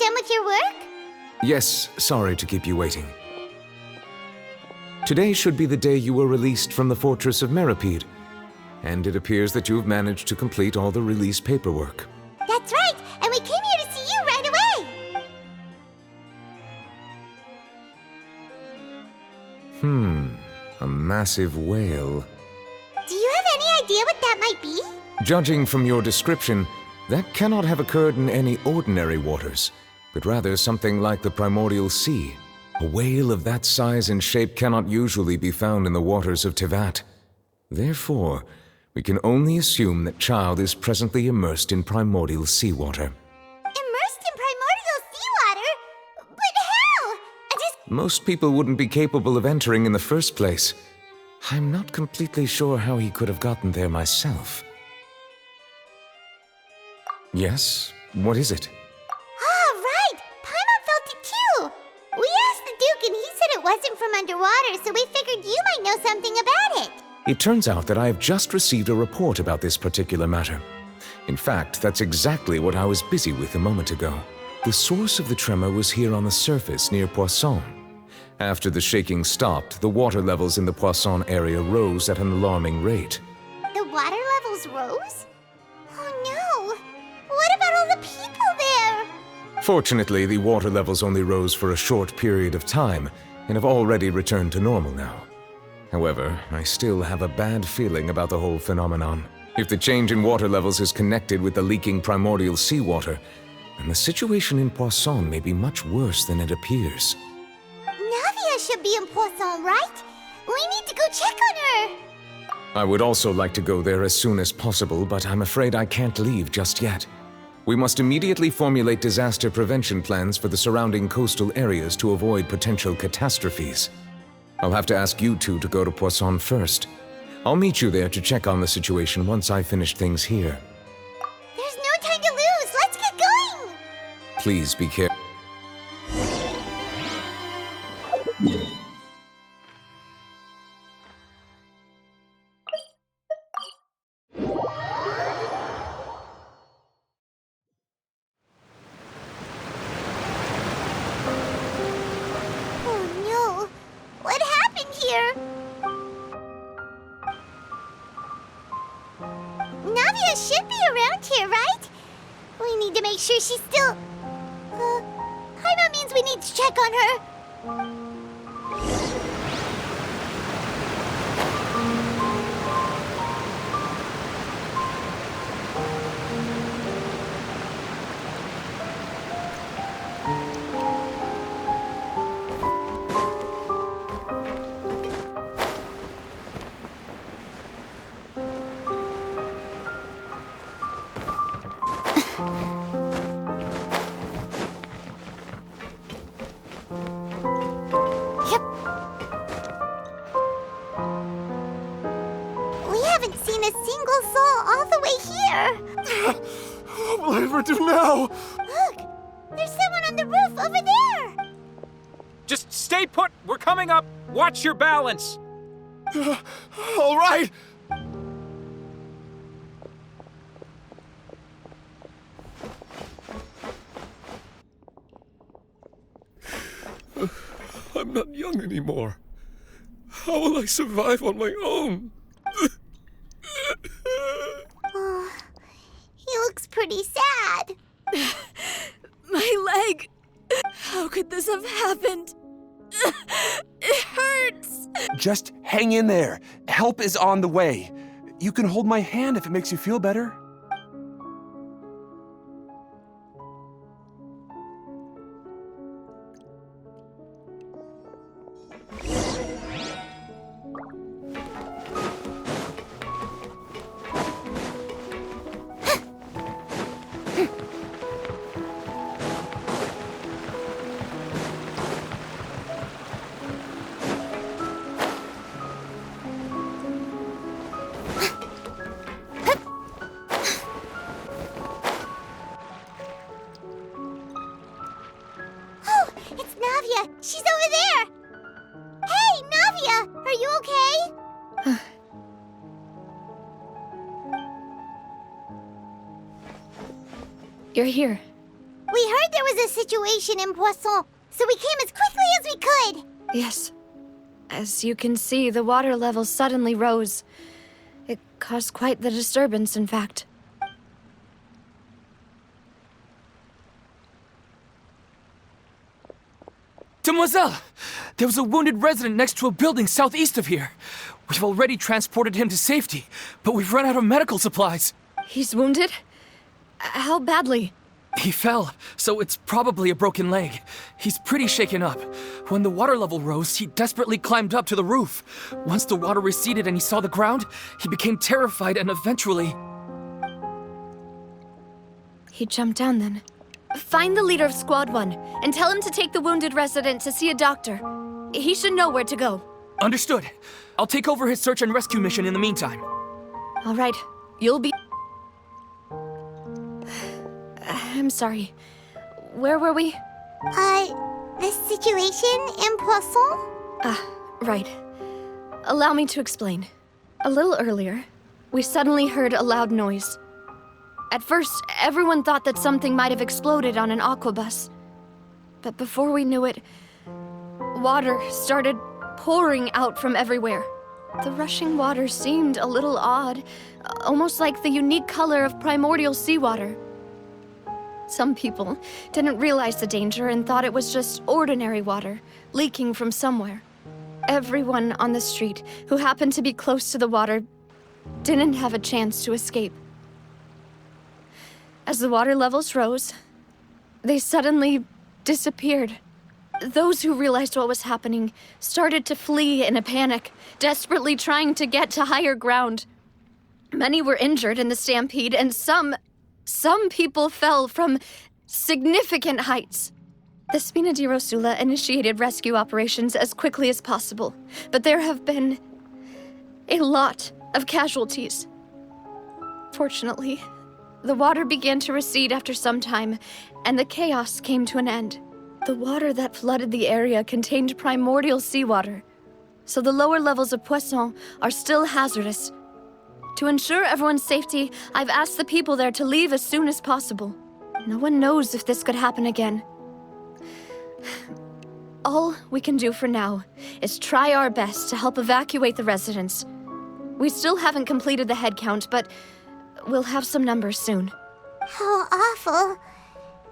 done with your work? Yes, sorry to keep you waiting. Today should be the day you were released from the Fortress of Meripede, and it appears that you've managed to complete all the release paperwork. That's right, and we came here to see you right away! A massive whale. Do you have any idea what that might be? Judging from your description, that cannot have occurred in any ordinary waters, but rather something like the primordial sea. A whale of that size and shape cannot usually be found in the waters of Tevat. Therefore, we can only assume that Child is presently immersed in primordial seawater. Immersed in primordial seawater? But how? Most people wouldn't be capable of entering in the first place. I'm not completely sure how he could have gotten there myself. Yes? What is it? Ah, right! Paimon felt it too! We asked the Duke and he said it wasn't from underwater, so we figured you might know something about it. It turns out that I have just received a report about this particular matter. In fact, that's exactly what I was busy with a moment ago. The source of the tremor was here on the surface near Poisson. After the shaking stopped, the water levels in the Poisson area rose at an alarming rate. The water levels rose? Oh no! What about all the people there? Fortunately, the water levels only rose for a short period of time and have already returned to normal now. However, I still have a bad feeling about the whole phenomenon. If the change in water levels is connected with the leaking primordial seawater, then the situation in Poisson may be much worse than it appears. Navia should be in Poisson, right? We need to go check on her! I would also like to go there as soon as possible, but I'm afraid I can't leave just yet. We must immediately formulate disaster prevention plans for the surrounding coastal areas to avoid potential catastrophes. I'll have to ask you two to go to Poisson first. I'll meet you there to check on the situation once I've finished things here. There's no time to lose! Let's get going! Please be careful. Oh no! What happened here? Navia should be around here, right? We need to make sure she's still... Paimon means we need to check on her. We haven't seen a single soul all the way here. What will I ever do now? Look, there's someone on the roof over there. Just stay put! We're coming up! Watch your balance! All right. I'm not young anymore. How will I survive on my own? Oh, he looks pretty sad. My leg! How could this have happened? It hurts! Just hang in there. Help is on the way. You can hold my hand if it makes you feel better. Oh, it's Navia. She's over there. Hey, Navia, are you okay? You're here. We heard there was a situation in Poisson, so we came as quickly as we could. Yes. As you can see, the water level suddenly rose. It caused quite the disturbance, in fact. Demoiselle! There was a wounded resident next to a building southeast of here. We've already transported him to safety, but we've run out of medical supplies. He's wounded? How badly? He fell, so it's probably a broken leg. He's pretty shaken up. When the water level rose, he desperately climbed up to the roof. Once the water receded and he saw the ground, he became terrified and eventually... He jumped down then. Find the leader of Squad 1 and tell him to take the wounded resident to see a doctor. He should know where to go. Understood. I'll take over his search and rescue mission in the meantime. All right, you'll be... I'm sorry. Where were we? The situation in Poisson? Right. Allow me to explain. A little earlier, we suddenly heard a loud noise. At first, everyone thought that something might have exploded on an aquabus. But before we knew it, water started pouring out from everywhere. The rushing water seemed a little odd, almost like the unique color of primordial seawater. Some people didn't realize the danger and thought it was just ordinary water, leaking from somewhere. Everyone on the street who happened to be close to the water didn't have a chance to escape. As the water levels rose, they suddenly disappeared. Those who realized what was happening started to flee in a panic, desperately trying to get to higher ground. Many were injured in the stampede, and some people fell from significant heights. The Spina di Rosula initiated rescue operations as quickly as possible, but there have been a lot of casualties. Fortunately, the water began to recede after some time, and the chaos came to an end. The water that flooded the area contained primordial seawater, so the lower levels of Poisson are still hazardous. To ensure everyone's safety, I've asked the people there to leave as soon as possible. No one knows if this could happen again. All we can do for now is try our best to help evacuate the residents. We still haven't completed the head count, but we'll have some numbers soon. How awful.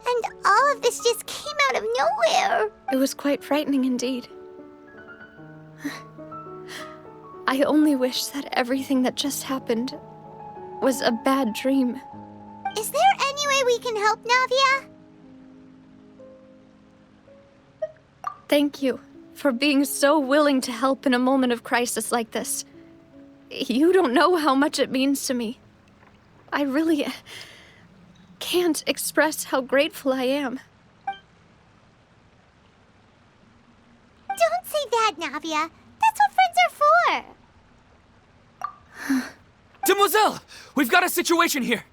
And all of this just came out of nowhere. It was quite frightening indeed. I only wish that everything that just happened was a bad dream. Is there any way we can help, Navia? Thank you for being so willing to help in a moment of crisis like this. You don't know how much it means to me. I really can't express how grateful I am. Don't say that, Navia. That's what friends are for. Demoiselle! We've got a situation here!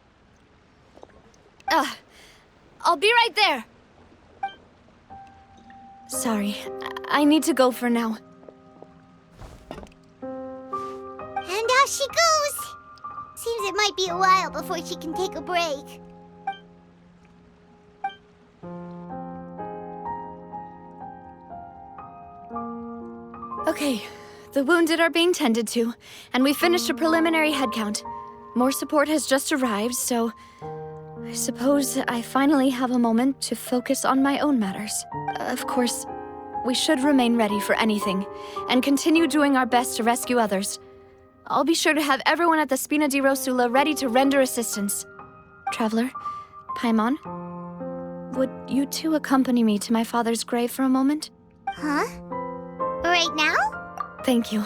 I'll be right there. Sorry, I need to go for now. And off she goes. Seems it might be a while before she can take a break. Okay, the wounded are being tended to, and we finished a preliminary head count. More support has just arrived, so I suppose I finally have a moment to focus on my own matters. Of course, we should remain ready for anything, and continue doing our best to rescue others. I'll be sure to have everyone at the Spina di Rosula ready to render assistance. Traveler, Paimon, would you two accompany me to my father's grave for a moment? Huh? Right now? Thank you.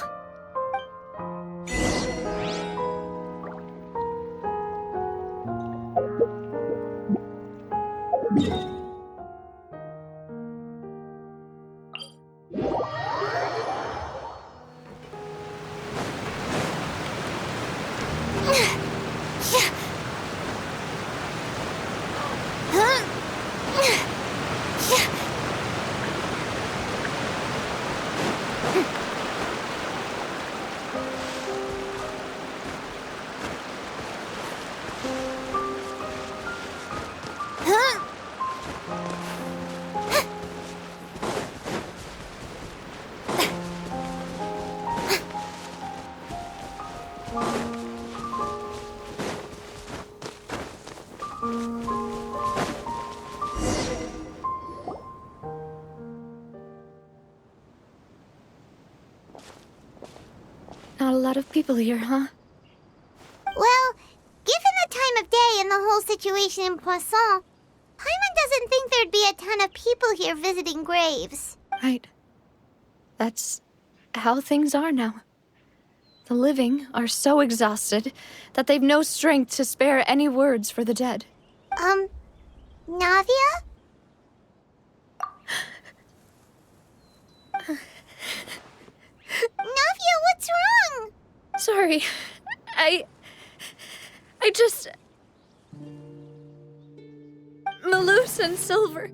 lot of people here, huh? Well, given the time of day and the whole situation in Poisson, Paimon doesn't think there'd be a ton of people here visiting graves. Right. That's how things are now. The living are so exhausted that they've no strength to spare any words for the dead. Navia? Navia, what's wrong? Sorry. I just... Malus and Silver.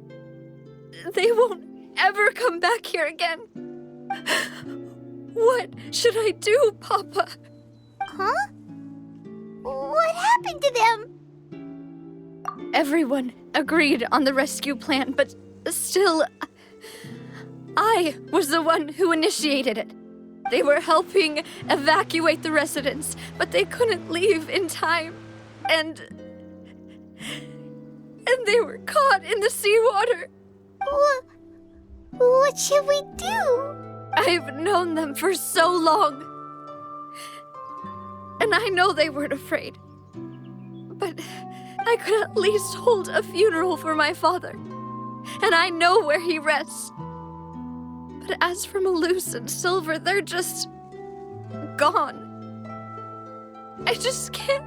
They won't ever come back here again. What should I do, Papa? Huh? What happened to them? Everyone agreed on the rescue plan, but still, I was the one who initiated it. They were helping evacuate the residents, but they couldn't leave in time. And they were caught in the seawater. What should we do? I've known them for so long. And I know they weren't afraid. But I could at least hold a funeral for my father. And I know where he rests. But as for Malus and Silver, they're just... gone. I just can't...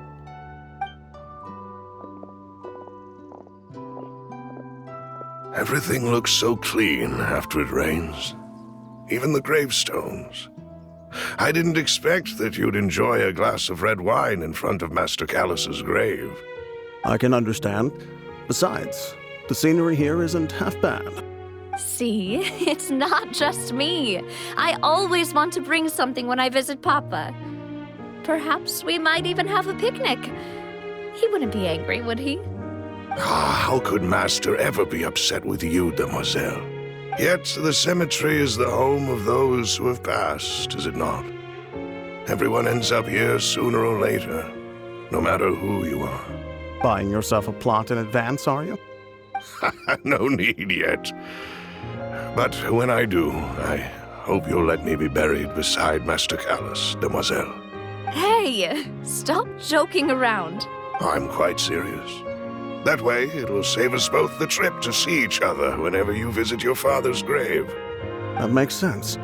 Everything looks so clean after it rains. Even the gravestones. I didn't expect that you'd enjoy a glass of red wine in front of Master Callus's grave. I can understand. Besides, the scenery here isn't half bad. See, it's not just me. I always want to bring something when I visit Papa. Perhaps we might even have a picnic. He wouldn't be angry, would he? How could Master ever be upset with you, demoiselle? Yet the cemetery is the home of those who have passed, is it not? Everyone ends up here sooner or later, no matter who you are. Buying yourself a plot in advance, are you? No need yet. But when I do, I hope you'll let me be buried beside Master Callus, demoiselle. Hey, stop joking around. I'm quite serious. That way, it will save us both the trip to see each other whenever you visit your father's grave. That makes sense.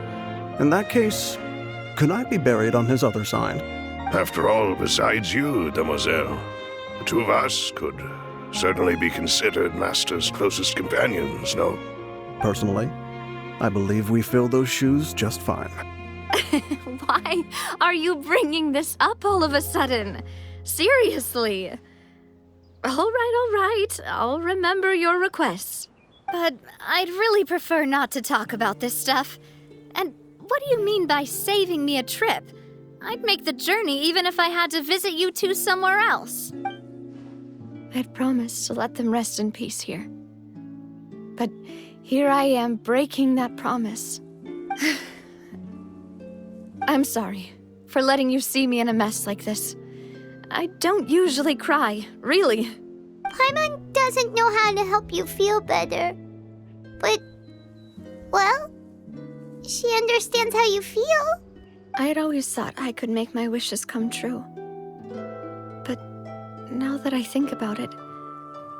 In that case, could I be buried on his other side? After all, besides you, demoiselle, the two of us could certainly be considered Master's closest companions, no? Personally, I believe we fill those shoes just fine. Why are you bringing this up all of a sudden? Seriously. All right. I'll remember your requests. But I'd really prefer not to talk about this stuff. And what do you mean by saving me a trip? I'd make the journey even if I had to visit you two somewhere else. I'd promised to let them rest in peace here. But here I am breaking that promise. I'm sorry for letting you see me in a mess like this. I don't usually cry, really. Paimon doesn't know how to help you feel better. But, well, she understands how you feel. I had always thought I could make my wishes come true. But now that I think about it,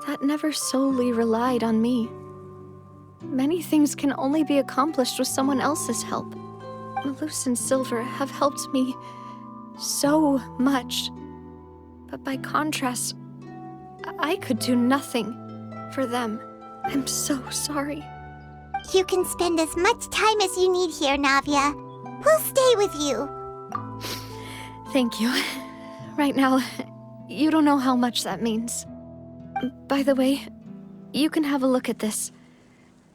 that never solely relied on me. Many things can only be accomplished with someone else's help. Malus and Silver have helped me so much. But by contrast, I could do nothing for them. I'm so sorry. You can spend as much time as you need here, Navia. We'll stay with you. Thank you. Right now, you don't know how much that means. By the way, you can have a look at this.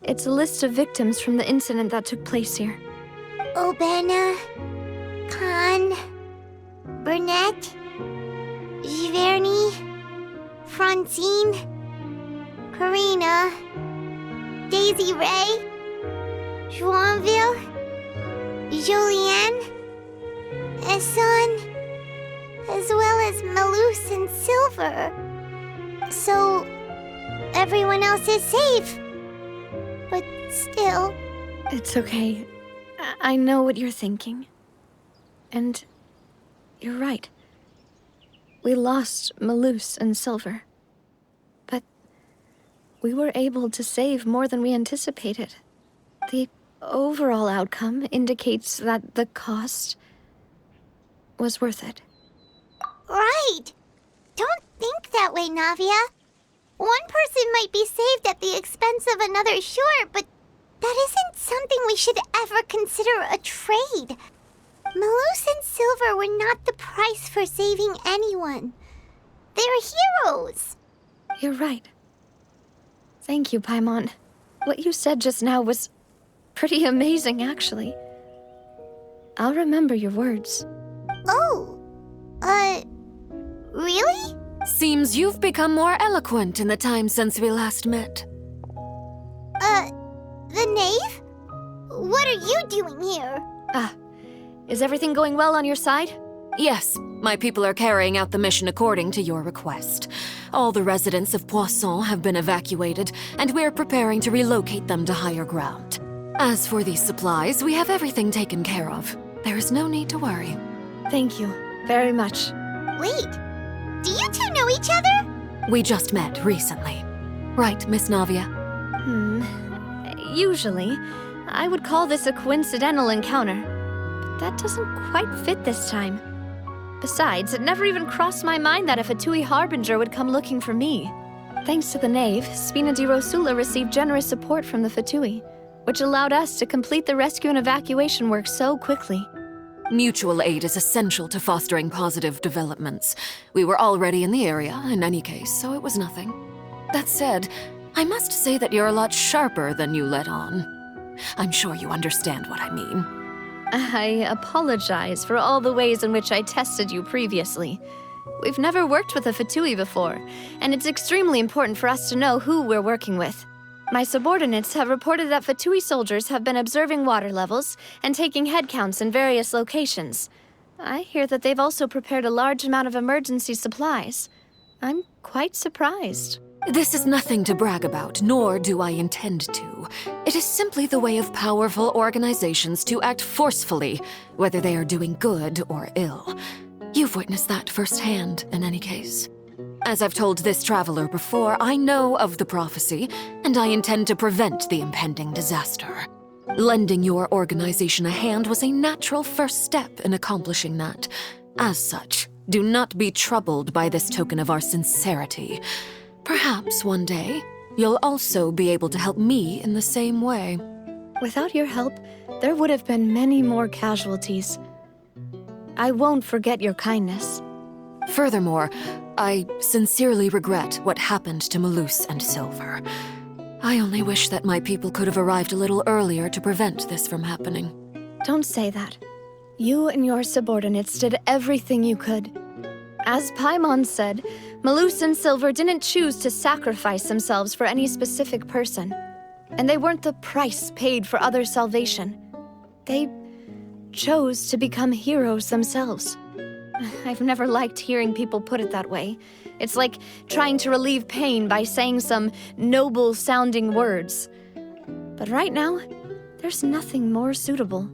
It's a list of victims from the incident that took place here. Obena, Khan, Burnett, Giverny, Francine, Karina, Daisy Ray, Joinville, Julianne, Esson, as well as Malus and Silver. So, everyone else is safe. But still... It's okay. I know what you're thinking. And You're right. We lost Malus and Silver. But we were able to save more than we anticipated. The overall outcome indicates that the cost was worth it. Right. Don't think that way, Navia. One person might be saved at the expense of another, sure, but that isn't something we should ever consider a trade. Malus and Silver were not the price for saving anyone. They're heroes. You're right. Thank you, Paimon. What you said just now was pretty amazing, actually. I'll remember your words. Oh, really? Seems you've become more eloquent in the time since we last met. The knave? What are you doing here? Is everything going well on your side? Yes, my people are carrying out the mission according to your request. All the residents of Poisson have been evacuated, and we're preparing to relocate them to higher ground. As for these supplies, we have everything taken care of. There is no need to worry. Thank you very much. Wait, do you two know each other? We just met recently. Right, Miss Navia? Usually, I would call this a coincidental encounter. But that doesn't quite fit this time. Besides, it never even crossed my mind that a Fatui Harbinger would come looking for me. Thanks to the Knave, Spina di Rosula received generous support from the Fatui, which allowed us to complete the rescue and evacuation work so quickly. Mutual aid is essential to fostering positive developments. We were already in the area, in any case, so it was nothing. That said, I must say that you're a lot sharper than you let on. I'm sure you understand what I mean. I apologize for all the ways in which I tested you previously. We've never worked with a Fatui before, and it's extremely important for us to know who we're working with. My subordinates have reported that Fatui soldiers have been observing water levels and taking head counts in various locations. I hear that they've also prepared a large amount of emergency supplies. I'm quite surprised. This is nothing to brag about, nor do I intend to. It is simply the way of powerful organizations to act forcefully, whether they are doing good or ill. You've witnessed that firsthand, in any case. As I've told this traveler before, I know of the prophecy, and I intend to prevent the impending disaster. Lending your organization a hand was a natural first step in accomplishing that. As such, do not be troubled by this token of our sincerity. Perhaps one day, you'll also be able to help me in the same way. Without your help, there would have been many more casualties. I won't forget your kindness. Furthermore, I sincerely regret what happened to Malus and Silver. I only wish that my people could have arrived a little earlier to prevent this from happening. Don't say that. You and your subordinates did everything you could. As Paimon said, Malus and Silver didn't choose to sacrifice themselves for any specific person. And they weren't the price paid for other salvation. They chose to become heroes themselves. I've never liked hearing people put it that way. It's like trying to relieve pain by saying some noble-sounding words. But right now, there's nothing more suitable.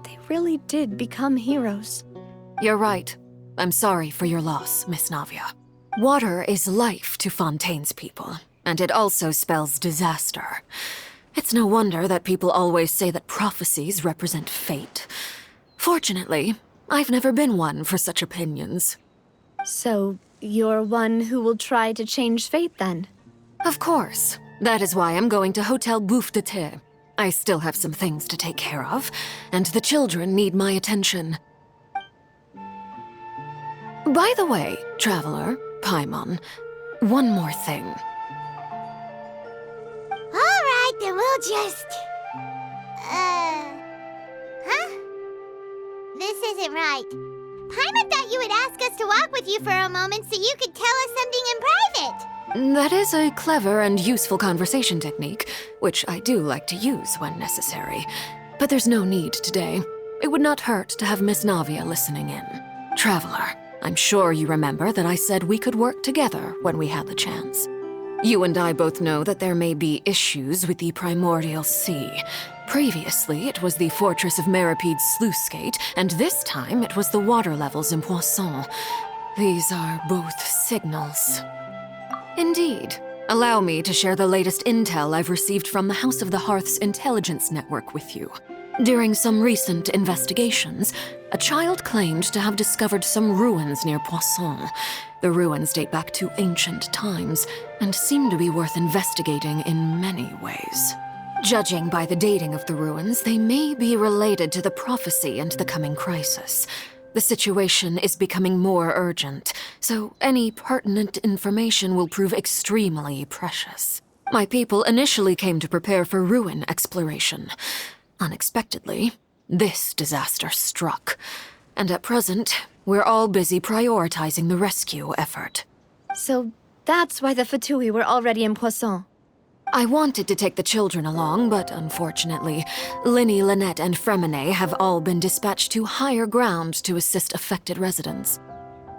They really did become heroes. You're right. I'm sorry for your loss, Miss Navia. Water is life to Fontaine's people, and it also spells disaster. It's no wonder that people always say that prophecies represent fate. Fortunately, I've never been one for such opinions. So, you're one who will try to change fate, then? Of course. That is why I'm going to Hotel Bouffe de Thé. I still have some things to take care of, and the children need my attention. By the way, Traveler, Paimon, one more thing. All right, then we'll just... Huh? This isn't right. Paimon thought you would ask us to walk with you for a moment so you could tell us something in private. That is a clever and useful conversation technique, which I do like to use when necessary. But there's no need today. It would not hurt to have Miss Navia listening in. Traveler, I'm sure you remember that I said we could work together when we had the chance. You and I both know that there may be issues with the primordial sea. Previously, it was the fortress of Maripede's sluice gate, and this time it was the water levels in Poisson. These are both signals. Indeed. Allow me to share the latest intel I've received from the House of the Hearth's intelligence network with you. During some recent investigations, a child claimed to have discovered some ruins near Poisson. The ruins date back to ancient times and seem to be worth investigating in many ways. Judging by the dating of the ruins, they may be related to the prophecy and the coming crisis. The situation is becoming more urgent, so any pertinent information will prove extremely precious. My people initially came to prepare for ruin exploration. Unexpectedly, this disaster struck, and at present, we're all busy prioritizing the rescue effort. So that's why the Fatui were already in Poisson. I wanted to take the children along, but unfortunately, Linny, Lynette, and Fremine have all been dispatched to higher ground to assist affected residents.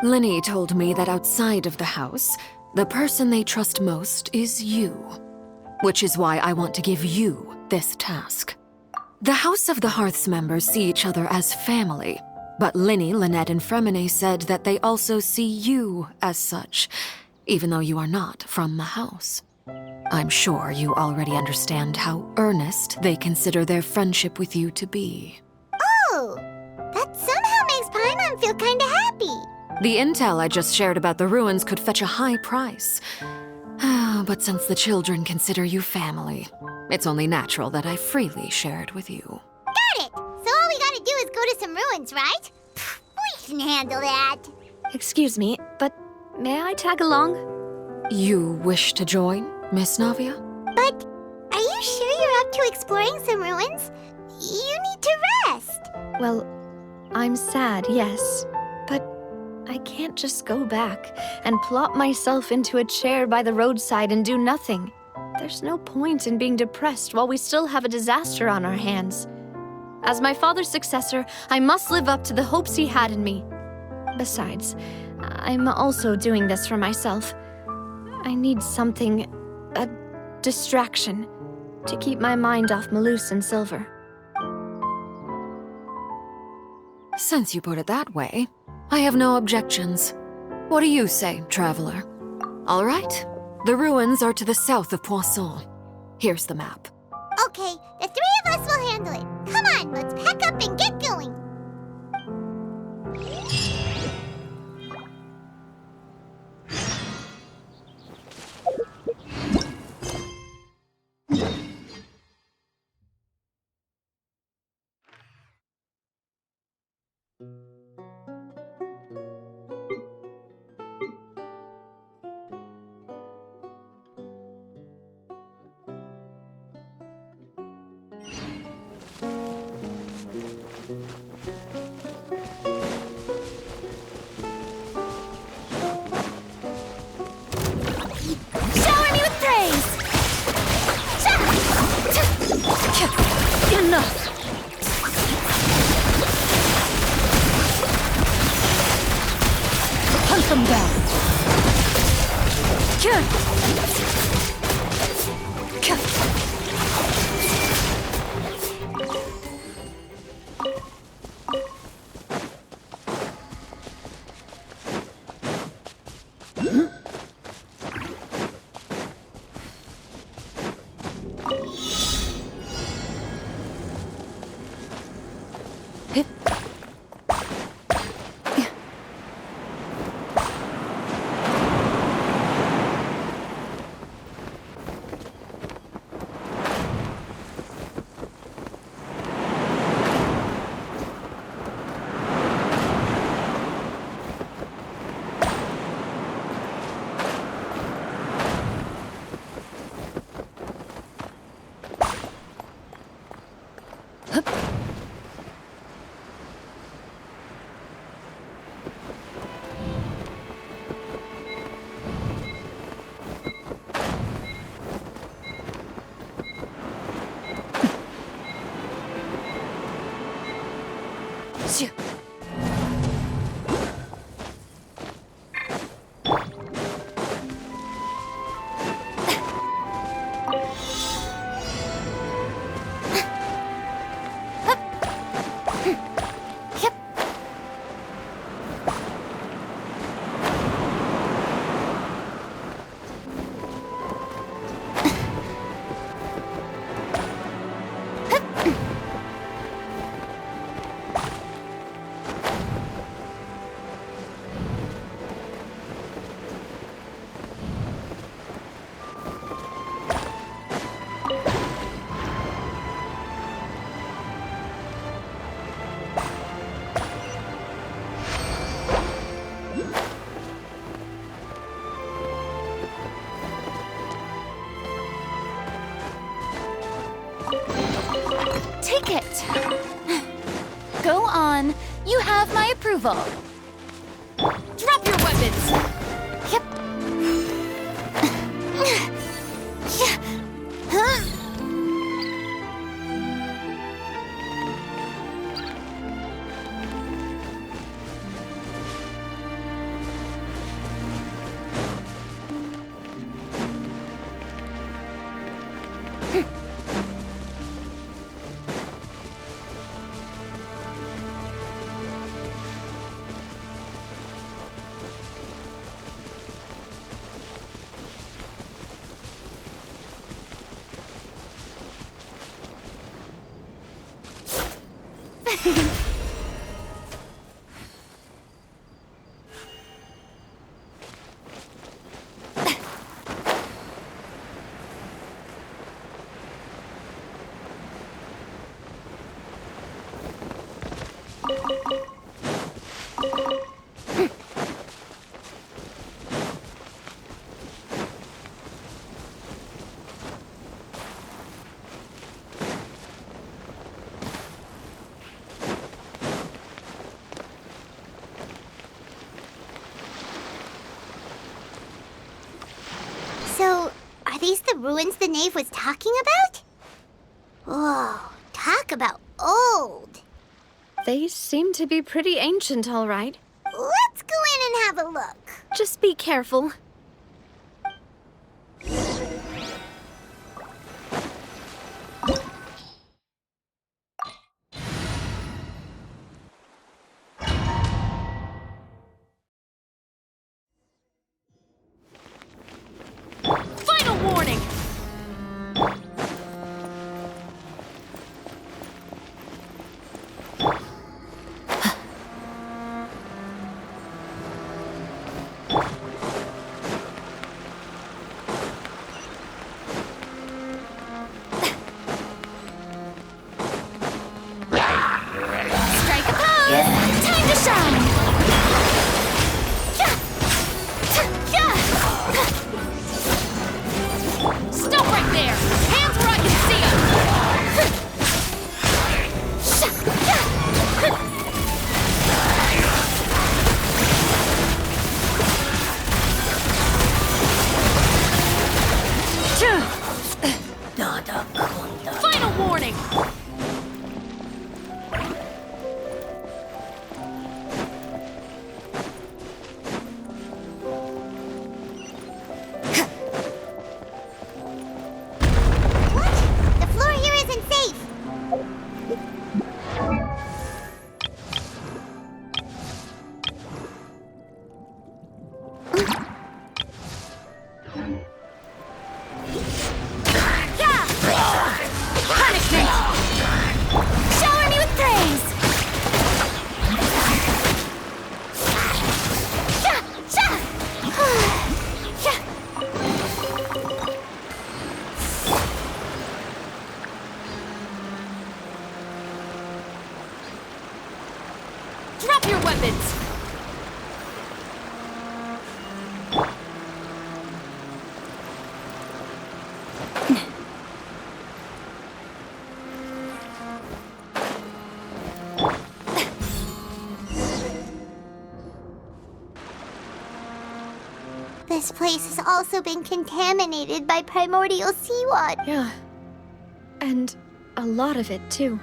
Linny told me that outside of the house, the person they trust most is you. Which is why I want to give you this task. The House of the Hearth's members see each other as family, but Linny, Lynette, and Fremine said that they also see you as such, even though you are not from the house. I'm sure you already understand how earnest they consider their friendship with you to be. Oh, that somehow makes Paimon feel kinda happy. The intel I just shared about the ruins could fetch a high price. But since the children consider you family, it's only natural that I freely share it with you. Got it! So all we gotta do is go to some ruins, right? We can handle that. Excuse me, but may I tag along? You wish to join, Miss Navia? But are you sure you're up to exploring some ruins? You need to rest. Well, I'm sad, yes, but I can't just go back and plop myself into a chair by the roadside and do nothing. There's no point in being depressed while we still have a disaster on our hands. As my father's successor, I must live up to the hopes he had in me. Besides, I'm also doing this for myself. I need something, a distraction, to keep my mind off Malus and Silver. Since you put it that way, I have no objections. What do you say, traveler? All right. The ruins are to the south of Poisson. Here's the map. Okay, the three of us will handle it. Come on, let's pack up and get going. Shower me with praise! Enough! Hunt them down! Take it. Go on. You have my approval. Drop your weapons! Yep. Huh? So, are these the ruins the knave was talking about? Whoa, talk about old. They seem to be pretty ancient, all right. Let's go in and have a look. Just be careful. Final warning! Strike a pose! Time to shine! Stop right there! Hands where I can see them! Final warning! What? The floor here isn't safe. Punishment! Shower me with praise. Drop your weapons! This place has also been contaminated by primordial seawater. Yeah. And a lot of it, too.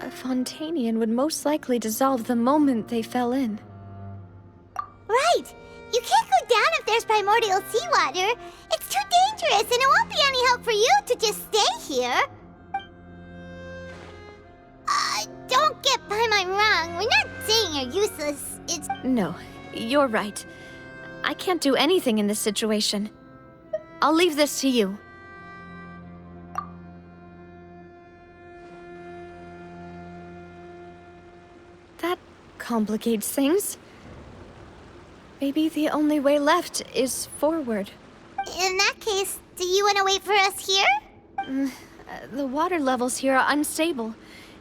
A Fontanian would most likely dissolve the moment they fell in. Right! You can't go down if there's primordial seawater. It's too dangerous, and it won't be any help for you to just stay here. Don't get by my wrong. We're not saying you're useless. It's... No, you're right. I can't do anything in this situation. I'll leave this to you. That complicates things. Maybe the only way left is forward. In that case, do you want to wait for us here? The water levels here are unstable,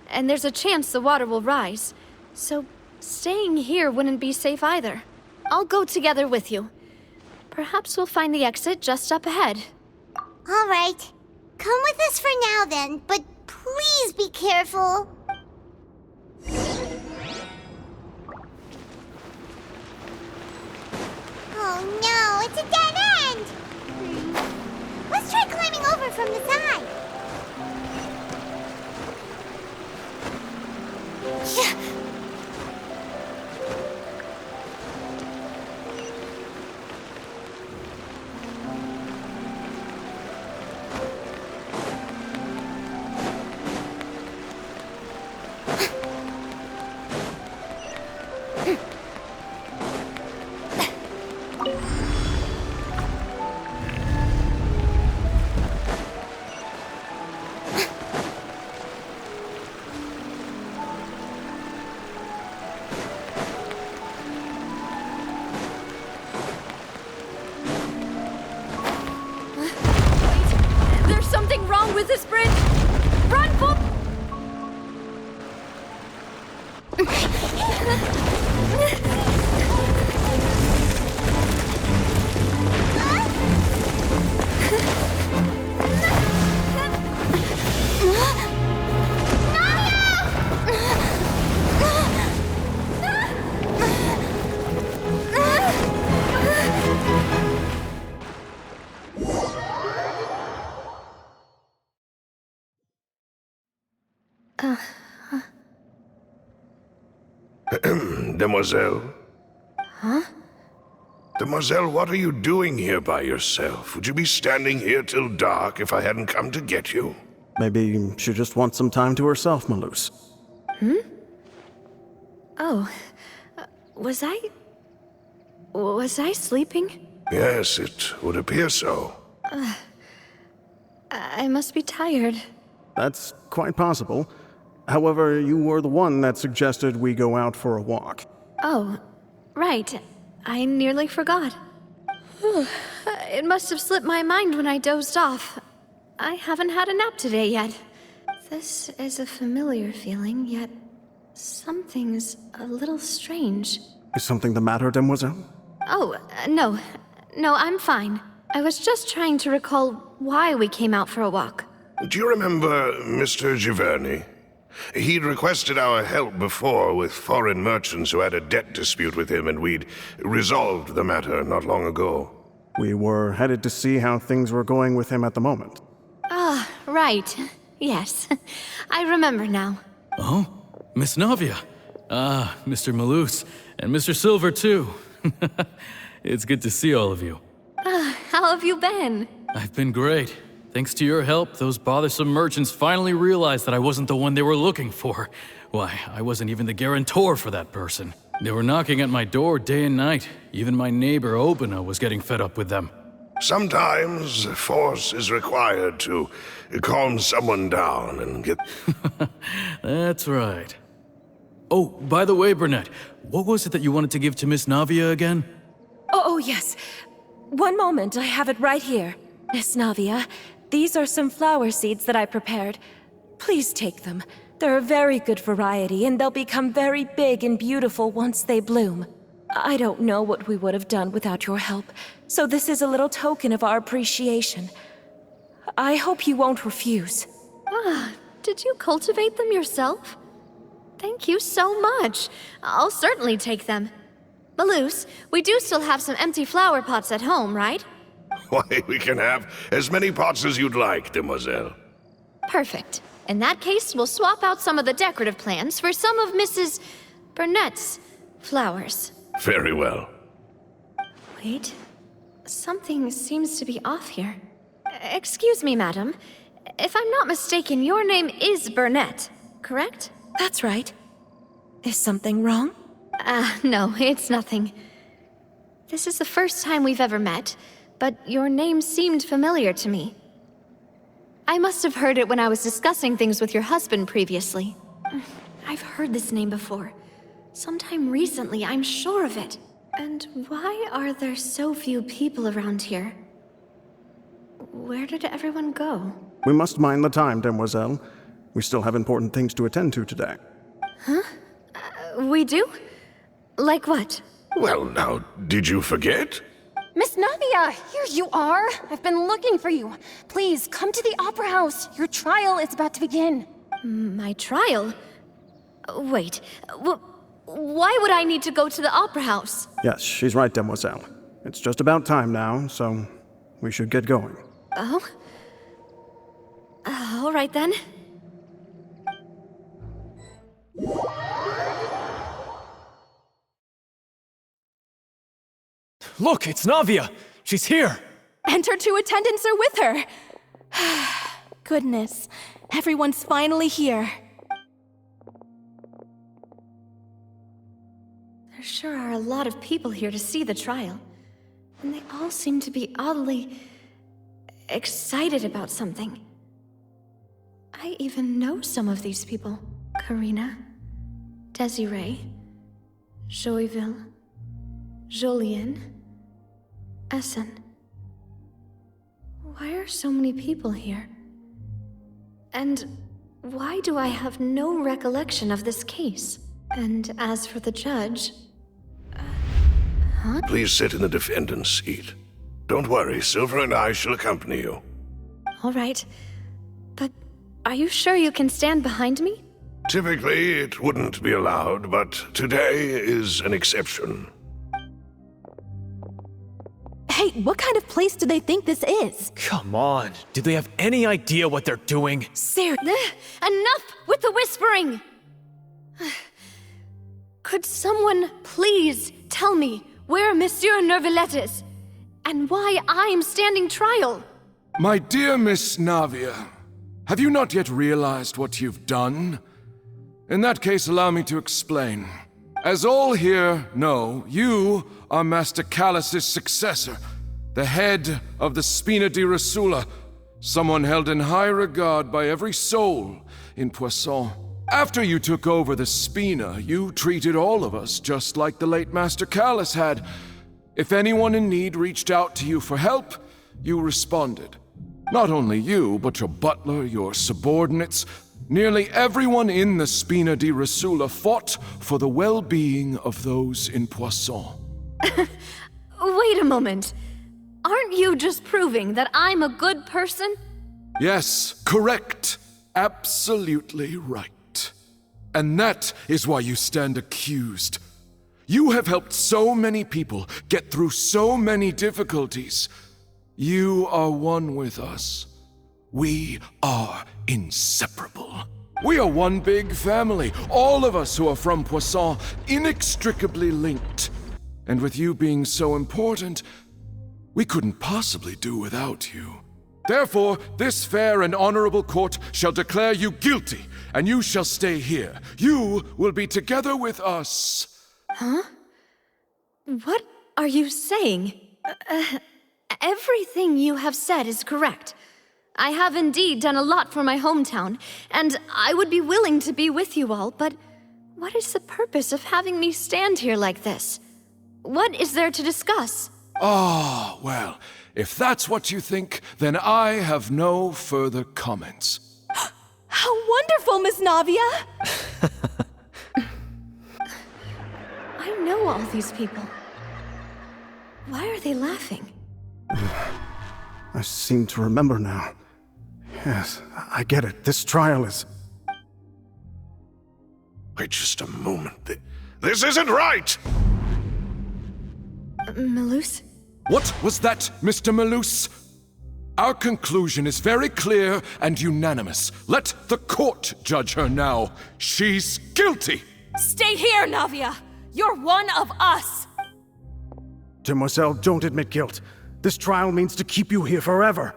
and there's a chance the water will rise. So staying here wouldn't be safe either. I'll go together with you. Perhaps we'll find the exit just up ahead. All right. Come with us for now then, but please be careful. Oh no, it's a dead end! Let's try climbing over from the side. There's something wrong with this bridge! Run for... Demoiselle? Huh? Demoiselle, what are you doing here by yourself? Would you be standing here till dark if I hadn't come to get you? Maybe she just wants some time to herself, Malus. Oh, was I sleeping? Yes, it would appear so. I must be tired. That's quite possible. However, you were the one that suggested we go out for a walk. Oh, right. I nearly forgot. It must have slipped my mind when I dozed off. I haven't had a nap today yet. This is a familiar feeling, yet something's a little strange. Is something the matter, Demoiselle? Oh, no. No, I'm fine. I was just trying to recall why we came out for a walk. Do you remember Mr. Giverny? He'd requested our help before with foreign merchants who had a debt dispute with him, and we'd resolved the matter not long ago. We were headed to see how things were going with him at the moment. Ah, right. Yes. I remember now. Oh, Miss Navia. Ah, Mr. Malus, and Mr. Silver, too. It's good to see all of you. How have you been? I've been great. Thanks to your help, those bothersome merchants finally realized that I wasn't the one they were looking for. Why, I wasn't even the guarantor for that person. They were knocking at my door day and night. Even my neighbor, Obina, was getting fed up with them. Sometimes force is required to calm someone down and get... That's right. Oh, by the way, Burnett, what was it that you wanted to give to Miss Navia again? Oh, yes. One moment, I have it right here. Miss Navia, these are some flower seeds that I prepared. Please take them. They're a very good variety, and they'll become very big and beautiful once they bloom. I don't know what we would have done without your help, so this is a little token of our appreciation. I hope you won't refuse. Did you cultivate them yourself? Thank you so much. I'll certainly take them. Malus, we do still have some empty flower pots at home, right? Why, we can have as many pots as you'd like, Demoiselle. Perfect. In that case, we'll swap out some of the decorative plants for some of Mrs. Burnett's flowers. Very well. Wait. Something seems to be off here. Excuse me, madam. If I'm not mistaken, your name is Burnett, correct? That's right. Is something wrong? No, it's nothing. This is the first time we've ever met, but your name seemed familiar to me. I must have heard it when I was discussing things with your husband previously. I've heard this name before. Sometime recently, I'm sure of it. And why are there so few people around here? Where did everyone go? We must mind the time, Demoiselle. We still have important things to attend to today. Huh? We do? Like what? Well, now, did you forget? Mr. Miss Navia, here you are. I've been looking for you. Please, come to the Opera House. Your trial is about to begin. My trial? Wait, why would I need to go to the Opera House? Yes, she's right, Demoiselle. It's just about time now, so we should get going. Oh? All right then. Look, it's Navia! She's here! And her two attendants are with her. Goodness, everyone's finally here. There sure are a lot of people here to see the trial. And they all seem to be oddly excited about something. I even know some of these people. Karina, Desiree, Joyville, Jolien, Essen. Why are so many people here? And why do I have no recollection of this case? And as for the judge... huh? Please sit in the defendant's seat. Don't worry, Silver and I shall accompany you. All right. But are you sure you can stand behind me? Typically, it wouldn't be allowed, but today is an exception. Hey, what kind of place do they think this is? Come on, do they have any idea what they're doing? Enough with the whispering! Could someone please tell me where Monsieur Nervalette is? And why I'm standing trial? My dear Miss Navia, have you not yet realized what you've done? In that case, allow me to explain. As all here know, you are Master Callus's successor, the head of the Spina di Rosula, someone held in high regard by every soul in Poisson. After you took over the Spina, you treated all of us just like the late Master Callus had. If anyone in need reached out to you for help, you responded. Not only you, but your butler, your subordinates, nearly everyone in the Spina di Rosula fought for the well-being of those in Poisson. Wait a moment. Aren't you just proving that I'm a good person? Yes, correct. Absolutely right. And that is why you stand accused. You have helped so many people get through so many difficulties. You are one with us. We are inseparable. We are one big family, all of us who are from Poisson, inextricably linked. And with you being so important, we couldn't possibly do without you. Therefore, this fair and honorable court shall declare you guilty, and you shall stay here. You will be together with us. Huh? What are you saying? Everything you have said is correct. I have indeed done a lot for my hometown, and I would be willing to be with you all, but what is the purpose of having me stand here like this? What is there to discuss? Ah, well, if that's what you think, then I have no further comments. How wonderful, Miss Navia! I know all these people. Why are they laughing? I seem to remember now. Yes, I get it. This trial is... Wait just a moment. This isn't right! Malus? What was that, Mr. Malus? Our conclusion is very clear and unanimous. Let the court judge her now. She's guilty! Stay here, Navia! You're one of us! Demoiselle, don't admit guilt. This trial means to keep you here forever.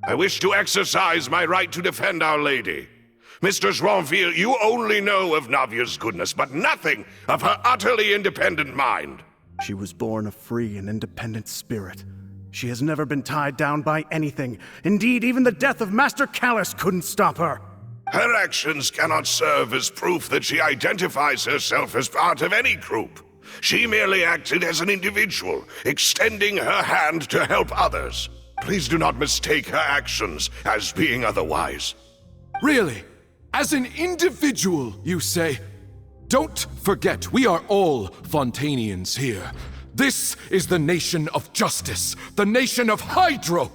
I wish to exercise my right to defend Our Lady. Mr. Joinville, you only know of Navia's goodness, but nothing of her utterly independent mind. She was born a free and independent spirit. She has never been tied down by anything. Indeed, even the death of Master Callus couldn't stop her. Her actions cannot serve as proof that she identifies herself as part of any group. She merely acted as an individual, extending her hand to help others. Please do not mistake her actions as being otherwise. Really? As an individual, you say? Don't forget, we are all Fontanians here. This is the nation of justice, the nation of Hydro!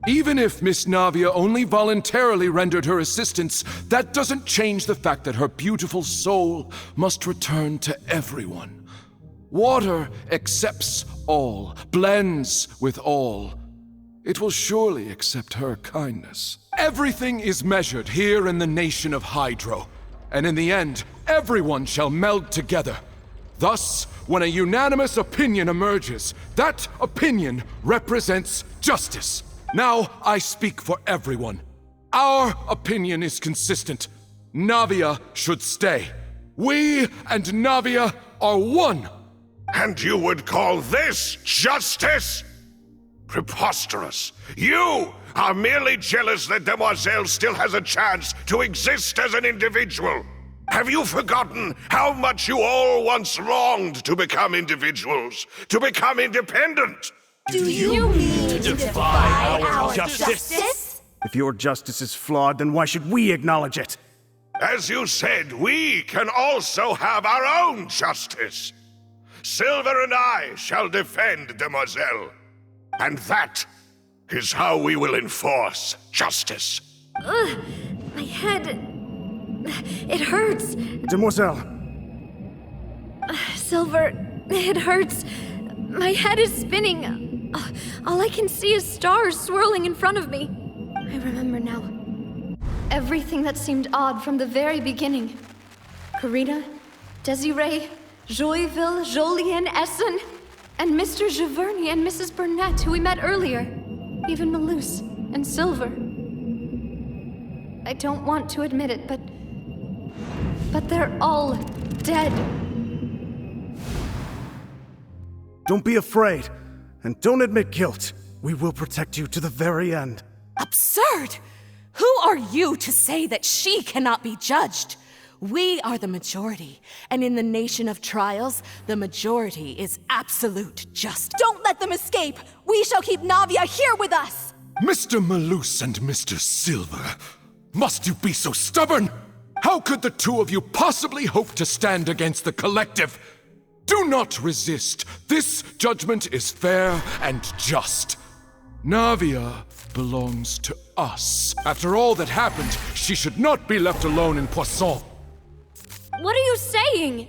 Even if Miss Navia only voluntarily rendered her assistance, that doesn't change the fact that her beautiful soul must return to everyone. Water accepts all, blends with all. It will surely accept her kindness. Everything is measured here in the nation of Hydro, and in the end, everyone shall meld together. Thus, when a unanimous opinion emerges, that opinion represents justice. Now I speak for everyone. Our opinion is consistent. Navia should stay. We and Navia are one. And you would call this justice? Preposterous. You are merely jealous that Demoiselle still has a chance to exist as an individual. Have you forgotten how much you all once longed to become individuals, to become independent? Do you mean to defy our justice? If your justice is flawed, then why should we acknowledge it? As you said, we can also have our own justice. Silver and I shall defend Demoiselle. And that is how we will enforce justice. Ugh, my head... It hurts. Demoiselle. Silver, it hurts. My head is spinning. All I can see is stars swirling in front of me. I remember now. Everything that seemed odd from the very beginning. Karina, Desiree, Joyville, Jolien, Essen, and Mr. Giverny and Mrs. Burnett, who we met earlier. Even Malus and Silver. I don't want to admit it, but they're all dead. Don't be afraid, and don't admit guilt. We will protect you to the very end. Absurd! Who are you to say that she cannot be judged? We are the majority, and in the nation of trials, the majority is absolute justice. Don't let them escape! We shall keep Navia here with us! Mr. Malus and Mr. Silver, must you be so stubborn? How could the two of you possibly hope to stand against the collective? Do not resist. This judgment is fair and just. Navia belongs to us. After all that happened, she should not be left alone in Poisson. What are you saying?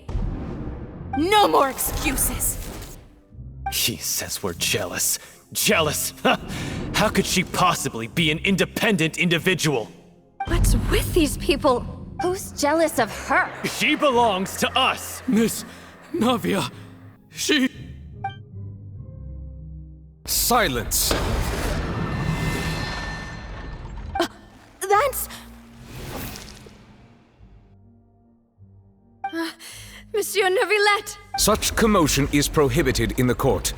No more excuses! She says we're jealous. Jealous? How could she possibly be an independent individual? What's with these people? Who's jealous of her? She belongs to us! Miss Navia, she... Silence! That's... Monsieur Neuvillette! Such commotion is prohibited in the court.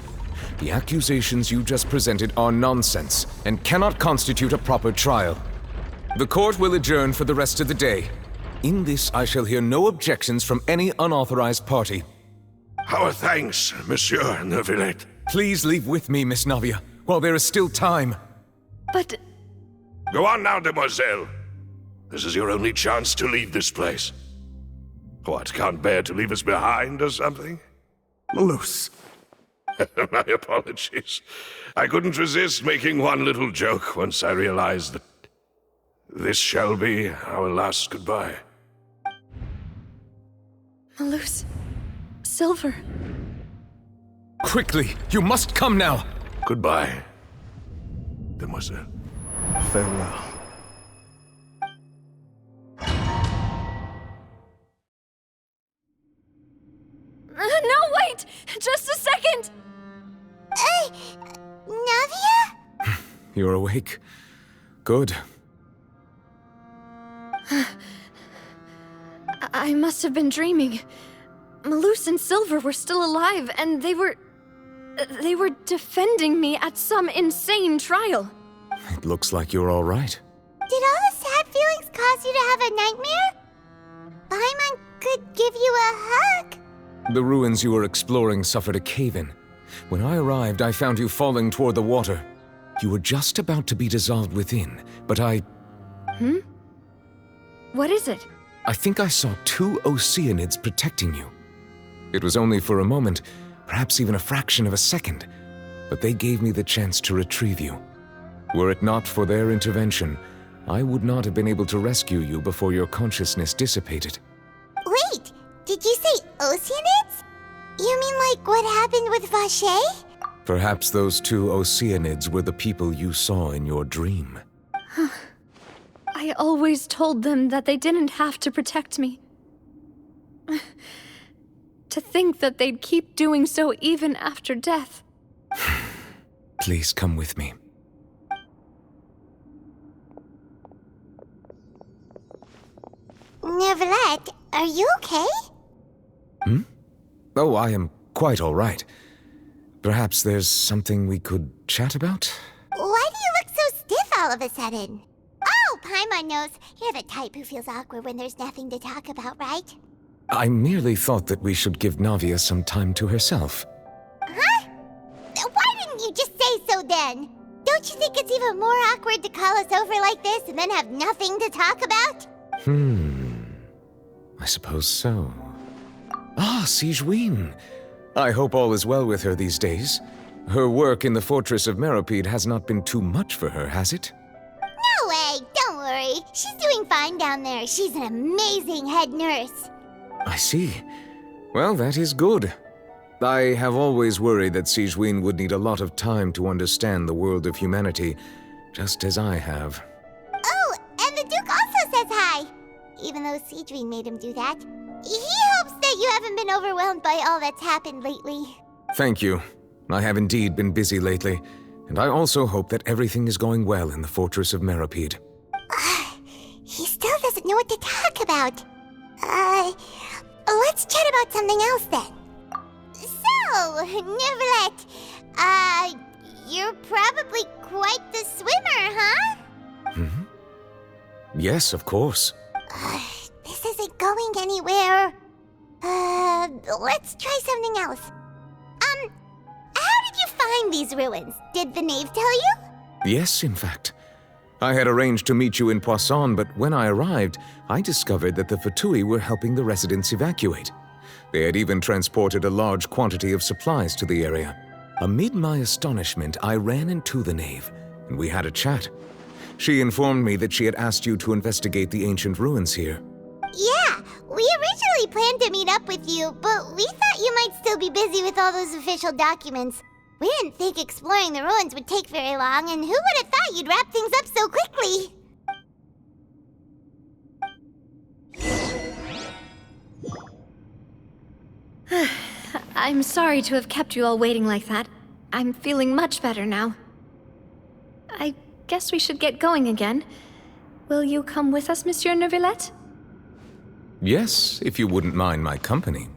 The accusations you just presented are nonsense and cannot constitute a proper trial. The court will adjourn for the rest of the day. In this, I shall hear no objections from any unauthorized party. Our thanks, Monsieur Neuvillette. Please leave with me, Miss Navia, while there is still time. But... Go on now, Demoiselle. This is your only chance to leave this place. What, can't bear to leave us behind or something? Malus. My apologies. I couldn't resist making one little joke once I realized that this shall be our last goodbye. Malus... Silver... Quickly, you must come now! Goodbye, Demoiselle. Farewell. No, wait! Just a second! Navia? You're awake. Good. I must have been dreaming. Malus and Silver were still alive, and they were defending me at some insane trial. It looks like you're all right. Did all the sad feelings cause you to have a nightmare? Paimon could give you a hug. The ruins you were exploring suffered a cave-in. When I arrived, I found you falling toward the water. You were just about to be dissolved within, but I... What is it? I think I saw 2 Oceanids protecting you. It was only for a moment, perhaps even a fraction of a second, but they gave me the chance to retrieve you. Were it not for their intervention, I would not have been able to rescue you before your consciousness dissipated. Wait, did you say Oceanids? You mean like what happened with Vache? Perhaps those two Oceanids were the people you saw in your dream. I always told them that they didn't have to protect me. To think that they'd keep doing so even after death. Please come with me. Neverlet, are you okay? Oh, I am quite all right. Perhaps there's something we could chat about? Why do you look so stiff all of a sudden? Oh, Paimon knows. You're the type who feels awkward when there's nothing to talk about, right? I merely thought that we should give Navia some time to herself. Huh? Why didn't you just say so then? Don't you think it's even more awkward to call us over like this and then have nothing to talk about? I suppose so. Ah, Sigewinne. I hope all is well with her these days. Her work in the Fortress of Meropide has not been too much for her, has it? No way, don't worry. She's doing fine down there. She's an amazing head nurse. I see. Well, that is good. I have always worried that Sigewinne would need a lot of time to understand the world of humanity, just as I have. Oh, and the Duke also says hi. Even though Sigewinne made him do that. He hopes that you haven't been overwhelmed by all that's happened lately. Thank you. I have indeed been busy lately, and I also hope that everything is going well in the Fortress of Meropide. He still doesn't know what to talk about. Let's chat about something else then. So, Neverlet, you're probably quite the swimmer, huh? Yes, of course. This isn't going anywhere. Let's try something else. How did you find these ruins? Did the knave tell you? Yes, in fact. I had arranged to meet you in Poisson, but when I arrived, I discovered that the Fatui were helping the residents evacuate. They had even transported a large quantity of supplies to the area. Amid my astonishment, I ran into the knave, and we had a chat. She informed me that she had asked you to investigate the ancient ruins here. Yeah, we originally planned to meet up with you, but we thought you might still be busy with all those official documents. We didn't think exploring the ruins would take very long, and who would have thought you'd wrap things up so quickly? I'm sorry to have kept you all waiting like that. I'm feeling much better now. I guess we should get going again. Will you come with us, Monsieur Neuvillette? Yes, if you wouldn't mind my company.